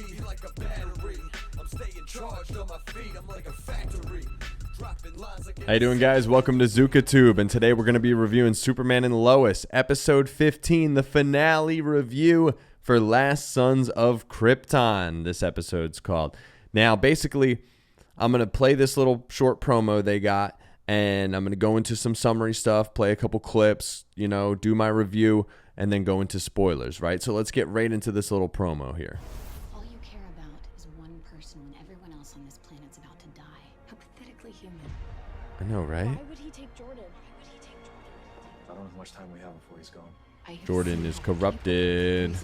speed like a battery. I'm staying charged on my feet. I'm like a factory. How you doing, guys? Welcome to ZukaTube, and today we're going to be reviewing Superman and Lois, episode 15, the finale review for Last Sons of Krypton. This episode's called. Now, basically, I'm going to play this little short promo they got, and I'm going to go into some summary stuff, play a couple clips, do my review, and then go into spoilers, right? So let's get right into this little promo here. All you care about is one person when everyone else on this planet's about to die. How pathetically human. I know, right? Why would he take Jordan? I don't know how much time we have before he's gone. Jordan is corrupted.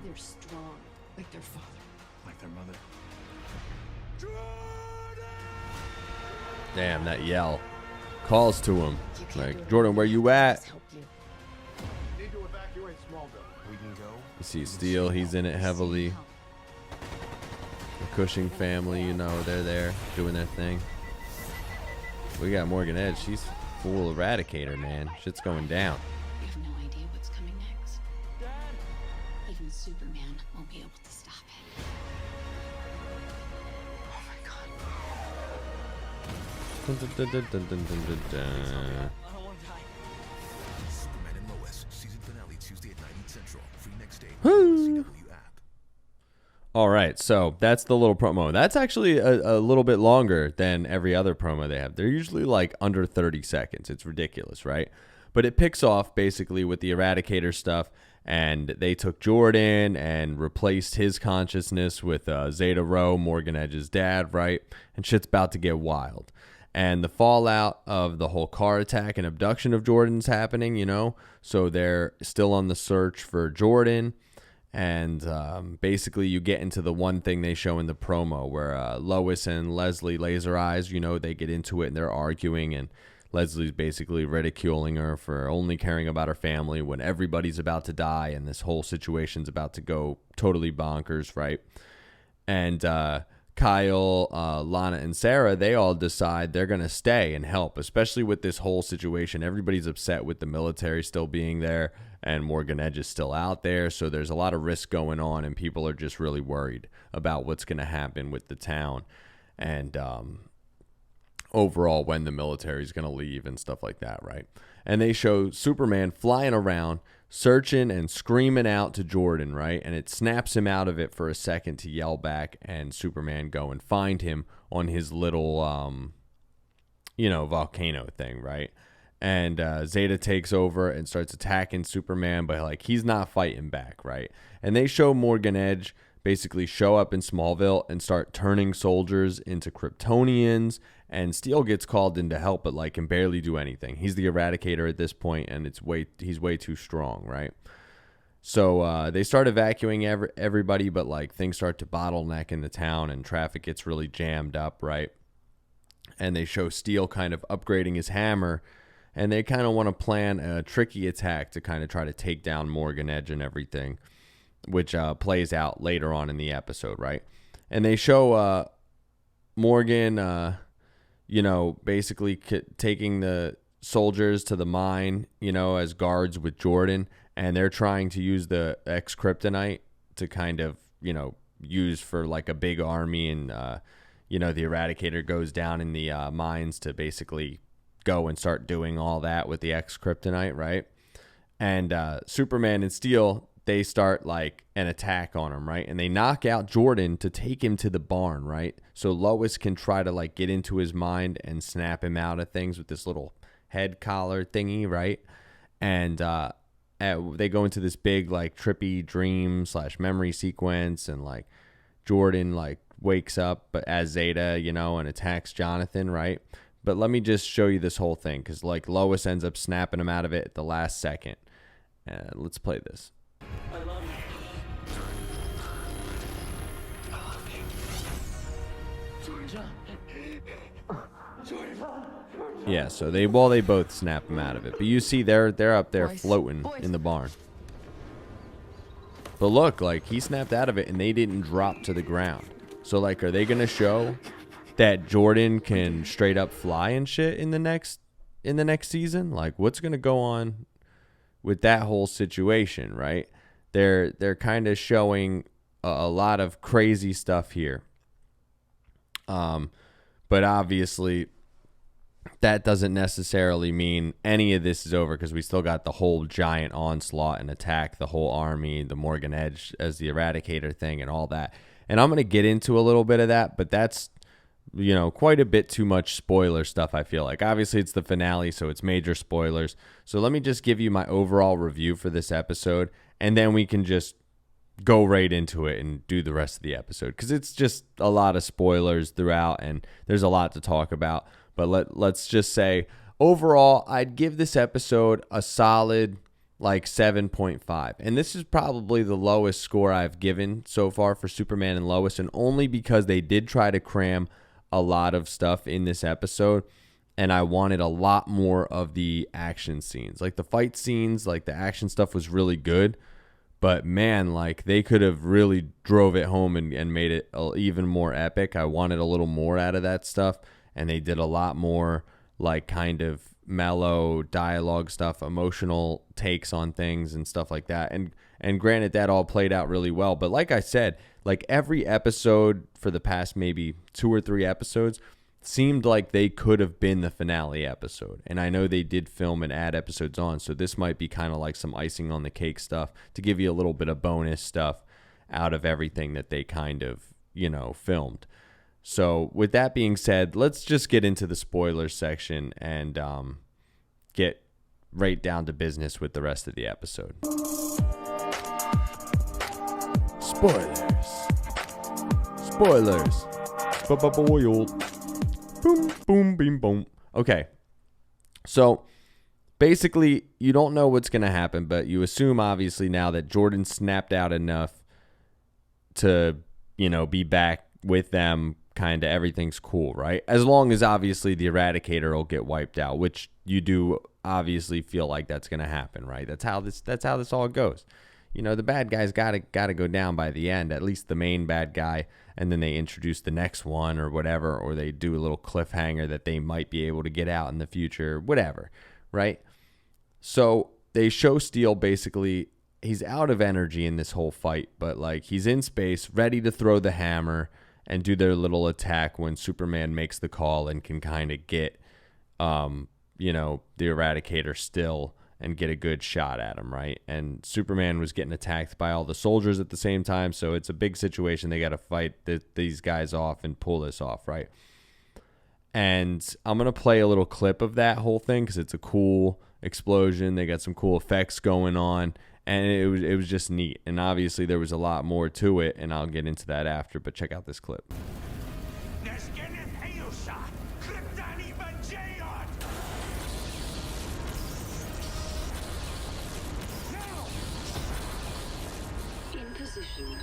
They're strong, like their father. Like their mother. Damn, that yell calls to him. Like, Jordan, where you at? Need to evacuate Smallville. We can go. You see Steel, he's in it heavily. The Cushing family, they're there doing their thing. We got Morgan Edge. She's full Eradicator, man. Shit's going down. We have no idea what's coming next. Even Superman won't be able to stop it. Oh my god. Dun, dun, dun, dun, dun, dun, dun, dun. Superman and Lois, season finale Tuesday at 9 Central. Free next day. Woo. CW app. All right, so that's the little promo. That's actually a little bit longer than every other promo they have. They're usually like under 30 seconds. It's ridiculous, right? But it picks off basically with the Eradicator stuff, and they took Jordan and replaced his consciousness with Zeta Rho, Morgan Edge's dad, right? And shit's about to get wild. And the fallout of the whole car attack and abduction of Jordan's happening, so they're still on the search for Jordan. And basically you get into the one thing they show in the promo where Lois and Leslie Laser Eyes, they get into it and they're arguing, and Leslie's basically ridiculing her for only caring about her family when everybody's about to die and this whole situation's about to go totally bonkers, right? And Kyle, Lana, and Sarah, they all decide they're going to stay and help, especially with this whole situation. Everybody's upset with the military still being there, and Morgan Edge is still out there, so there's a lot of risk going on, and people are just really worried about what's going to happen with the town and overall when the military is going to leave and stuff like that, right? And they show Superman flying around, searching and screaming out to Jordan, right? And it snaps him out of it for a second to yell back, and Superman go and find him on his little, volcano thing, right? And Zeta takes over and starts attacking Superman, but he's not fighting back, right? And they show Morgan Edge basically show up in Smallville and start turning soldiers into Kryptonians, and Steel gets called in to help, but can barely do anything. He's the Eradicator at this point, and he's way too strong, right? So they start evacuating everybody, but things start to bottleneck in the town, and traffic gets really jammed up, right? And they show Steel kind of upgrading his hammer, and they kind of want to plan a tricky attack to kind of try to take down Morgan Edge and everything, which plays out later on in the episode, right? And they show Morgan, basically taking the soldiers to the mine, as guards with Jordan, and they're trying to use the X-Kryptonite to kind of, use for a big army, and, the Eradicator goes down in the mines to basically go and start doing all that with the X-Kryptonite, right? And Superman and Steel, they start an attack on him, right? And they knock out Jordan to take him to the barn, right? So Lois can try to get into his mind and snap him out of things with this little head collar thingy, right? And they go into this big trippy dream / memory sequence, and Jordan wakes up but as Zeta, and attacks Jonathan, right? But let me just show you this whole thing, because Lois ends up snapping him out of it at the last second. Let's play this. I love you. Yeah, so they both snap him out of it. But you see they're up there floating in the barn. But look, he snapped out of it and they didn't drop to the ground. So are they gonna show that Jordan can straight up fly and shit in the next season? What's gonna go on with that whole situation, right? They're kind of showing a lot of crazy stuff here. But obviously that doesn't necessarily mean any of this is over, because we still got the whole giant onslaught and attack, the whole army, the Morgan Edge as the Eradicator thing and all that. And I'm going to get into a little bit of that, but that's, quite a bit too much spoiler stuff, I feel like. Obviously, it's the finale, so it's major spoilers. So let me just give you my overall review for this episode, and then we can just go right into it and do the rest of the episode, because it's just a lot of spoilers throughout, and there's a lot to talk about. But let's just say, overall, I'd give this episode a solid, 7.5. And this is probably the lowest score I've given so far for Superman and Lois, and only because they did try to cram a lot of stuff in this episode, and I wanted a lot more of the action scenes. Like the fight scenes, the action stuff was really good, but man, they could have really drove it home and made it even more epic. I wanted a little more out of that stuff, and they did a lot more kind of mellow dialogue stuff, emotional takes on things and stuff like that. And granted, that all played out really well. But like I said, every episode for the past maybe 2 or 3 episodes seemed like they could have been the finale episode. And I know they did film and add episodes on, so this might be kind of like some icing on the cake stuff to give you a little bit of bonus stuff out of everything that they kind of, filmed. So with that being said, let's just get into the spoilers section and get right down to business with the rest of the episode. Spoilers. Spoiled. Boom, boom, beam, boom. Okay. So basically, you don't know what's going to happen, but you assume obviously now that Jordan snapped out enough to, be back with them. Kind of everything's cool, right? As long as obviously the Eradicator will get wiped out, which you do obviously feel like that's going to happen, right? That's how this all goes. The bad guy's got to go down by the end, at least the main bad guy, and then they introduce the next one or whatever, or they do a little cliffhanger that they might be able to get out in the future, whatever, right? So they show Steel basically, he's out of energy in this whole fight, but he's in space, ready to throw the hammer and do their little attack when Superman makes the call and can kind of get, the Eradicator still and get a good shot at him, right? And Superman was getting attacked by all the soldiers at the same time, so it's a big situation. They got to fight these guys off and pull this off, right? And I'm going to play a little clip of that whole thing because it's a cool explosion. They got some cool effects going on. And it was just neat. And obviously there was a lot more to it, and I'll get into that after. But check out this clip. In position.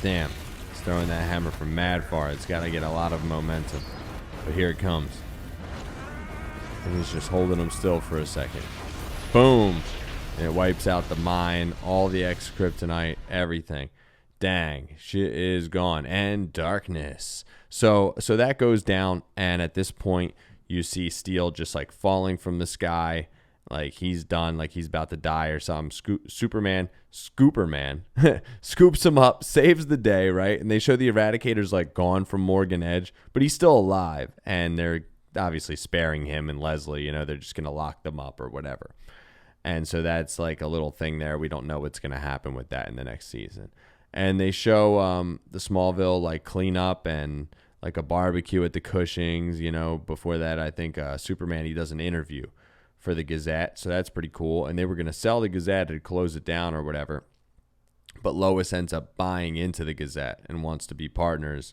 Damn. It's throwing that hammer from mad far. It's got to get a lot of momentum. But here it comes. And he's just holding him still for a second. Boom. And it wipes out the mine, all the X-Kryptonite, everything. Dang, shit is gone. And darkness. So that goes down, and at this point, you see Steel just falling from the sky, he's done, he's about to die or something. Scooperman scoops him up, saves the day, right? And they show the Eradicator's gone from Morgan Edge, but he's still alive, and they're obviously sparing him and Leslie. They're just gonna lock them up or whatever. And so that's a little thing there. We don't know what's gonna happen with that in the next season. And they show the Smallville clean up and a barbecue at the Cushings. Before that, I think Superman, he does an interview for the Gazette, so that's pretty cool. And they were gonna sell the Gazette to close it down or whatever, but Lois ends up buying into the Gazette and wants to be partners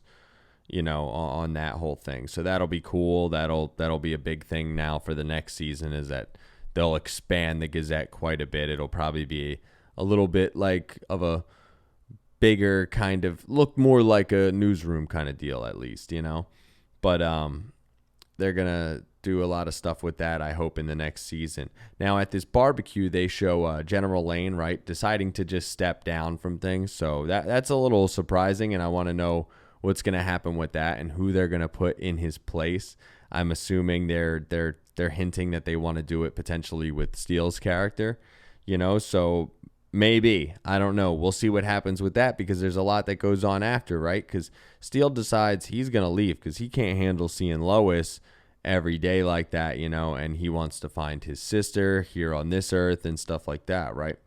on that whole thing. So that'll be cool. That'll be a big thing now for the next season, is that they'll expand the Gazette quite a bit. It'll probably be a little bit of a bigger kind of, look more like a newsroom kind of deal, at least, But they're going to do a lot of stuff with that, I hope, in the next season. Now, at this barbecue, they show General Lane, right, deciding to just step down from things. So that's a little surprising, and I want to know what's going to happen with that and who they're going to put in his place. I'm assuming they're hinting that they want to do it potentially with Steele's character, so maybe, I don't know. We'll see what happens with that, because there's a lot that goes on after, right? Because Steele decides he's going to leave because he can't handle seeing Lois every day like that, and he wants to find his sister here on this earth and stuff like that, right?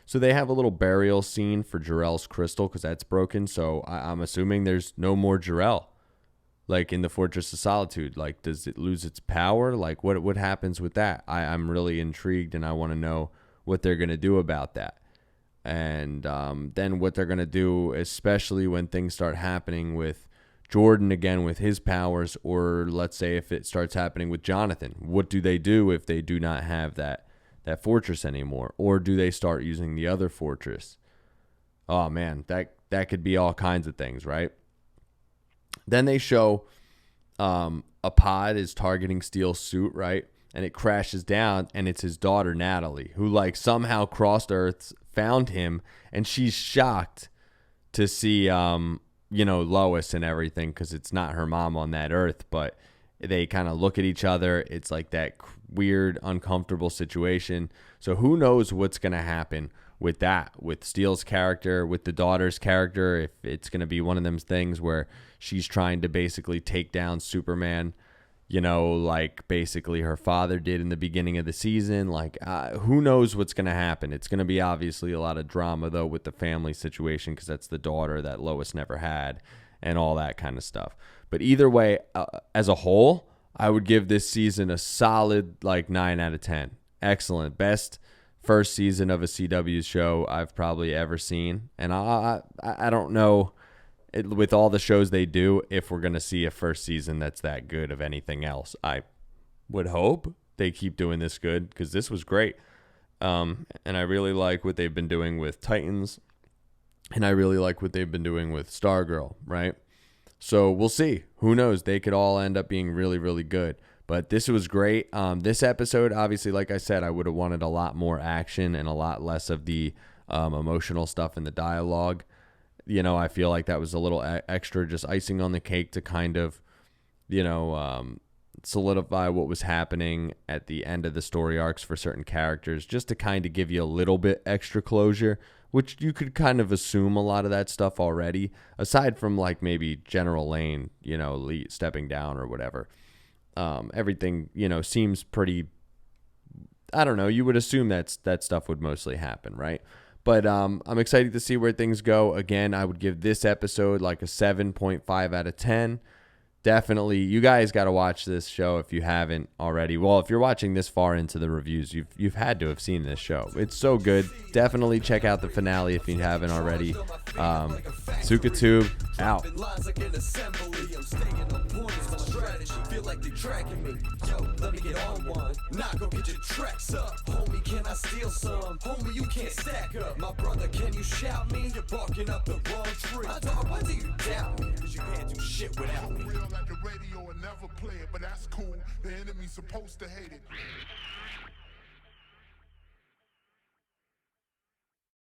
So they have a little burial scene for Jor-El's crystal because that's broken. So I'm assuming there's no more Jor-El, like in the Fortress of Solitude. Like, does it lose its power? Like, what happens with that? I'm really intrigued, and I want to know what they're going to do about that. And then what they're going to do, especially when things start happening with Jordan again with his powers, or let's say if it starts happening with Jonathan. What do they do if they do not have that fortress anymore? Or do they start using the other fortress? Oh man, that could be all kinds of things, right? Then they show a pod is targeting Steele's suit, right? And it crashes down, and it's his daughter Natalie, who like somehow crossed Earths, found him, and she's shocked to see Lois and everything, because it's not her mom on that Earth. But they kind of look at each other. It's like that weird, uncomfortable situation. So who knows what's going to happen with that, with Steele's character, with the daughter's character, if it's going to be one of them things where she's trying to basically take down Superman, like basically her father did in the beginning of the season. Like, who knows what's going to happen. It's going to be obviously a lot of drama, though, with the family situation, because that's the daughter that Lois never had and all that kind of stuff. But either way, as a whole, I would give this season a solid 9 out of 10. Excellent. Best first season of a CW show I've probably ever seen. And I don't know, with all the shows they do, if we're going to see a first season that's that good of anything else. I would hope they keep doing this good, because this was great. And I really like what they've been doing with Titans. And I really like what they've been doing with Stargirl, right? So we'll see. Who knows? They could all end up being really, really good. But this was great. This episode, obviously, like I said, I would have wanted a lot more action and a lot less of the emotional stuff in the dialogue. I feel like that was a little extra, just icing on the cake to kind of, solidify what was happening at the end of the story arcs for certain characters, just to kind of give you a little bit extra closure, which you could kind of assume a lot of that stuff already, aside from like maybe General Lane, stepping down or whatever. Everything, seems pretty, I don't know, you would assume that stuff would mostly happen, right? But I'm excited to see where things go. Again, I would give this episode like a 7.5 out of 10. Definitely, you guys got to watch this show if you haven't already. Well, if you're watching this far into the reviews, you've had to have seen this show. It's so good. Definitely check out the finale if you haven't already. Sukatube out. Feel like they tracking me. Yo, let me get on one. Nah, go get your tracks up. Homie, can I steal some? Homie, you can't stack up. My brother, can you shout me? You're barking up the wrong tree. My dog, why do you doubt me? Cause you can't do shit without me. Real like the radio and never play it, but that's cool. The enemy's supposed to hate it.